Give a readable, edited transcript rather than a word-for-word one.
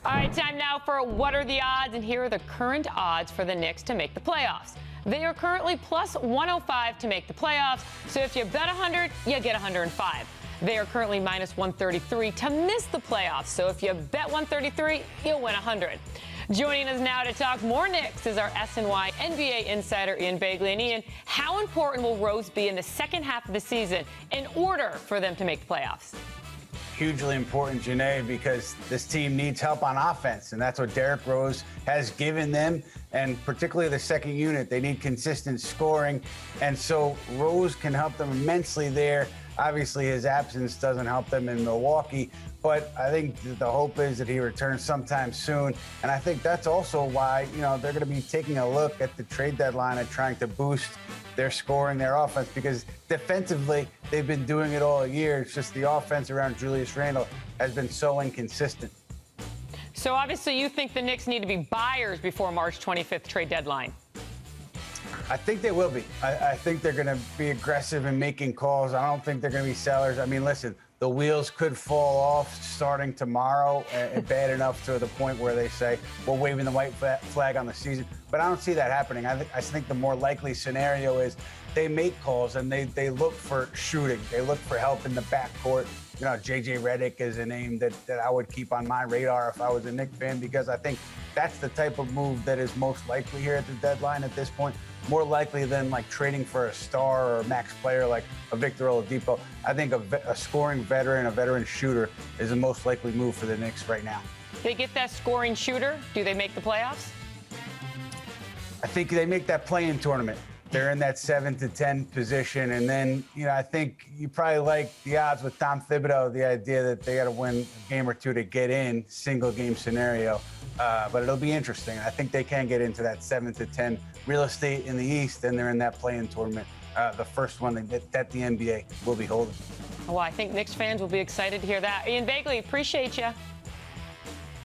All right, time now for What Are the Odds? And here are the current odds for the Knicks to make the playoffs. They are currently plus 105 to make the playoffs. So if you bet 100, you get 105. They are currently minus 133 to miss the playoffs. So if you bet 133, you'll win 100. Joining us now to talk more Knicks is our SNY NBA insider, Ian Begley. And Ian, how important will Rose be in the second half of the season in order for them to make the playoffs? Hugely important, Jeane, because this team needs help on offense, and that's what Derrick Rose has given them, and particularly the second unit. They need consistent scoring, and so Rose can help them immensely there. Obviously, his absence doesn't help them in Milwaukee, but I think the hope is that he returns sometime soon, and I think that's also why, they're going to be taking a look at the trade deadline and trying to boost their scoring, their offense, because defensively, they've been doing it all year. It's just the offense around Julius Randle has been so inconsistent. So obviously you think the Knicks need to be buyers before March 25th trade deadline. I think they will be. I think they're going to be aggressive in making calls. I don't think they're going to be sellers. I mean, listen, the wheels could fall off starting tomorrow, and bad enough to the point where they say, we're waving the white flag on the season. But I don't see that happening. I think the more likely scenario is they make calls and they look for shooting. They look for help in the backcourt. J.J. Redick is a name that I would keep on my radar if I was a Knicks fan, because I think that's the type of move that is most likely here at the deadline at this point. More likely than like trading for a star or a max player like a Victor Oladipo. I think a scoring veteran, a veteran shooter is the most likely move for the Knicks right now. They get that scoring shooter. Do they make the playoffs? I think they make that play-in tournament. They're in that 7 to 10 position. And then, I think you probably like the odds with Tom Thibodeau, the idea that they got to win a game or two to get in, single game scenario. But it'll be interesting. I think they can get into that 7 to 10 real estate in the East, and they're in that play-in tournament, the first one that the NBA will be holding. Well, I think Knicks fans will be excited to hear that. Ian Begley, appreciate you.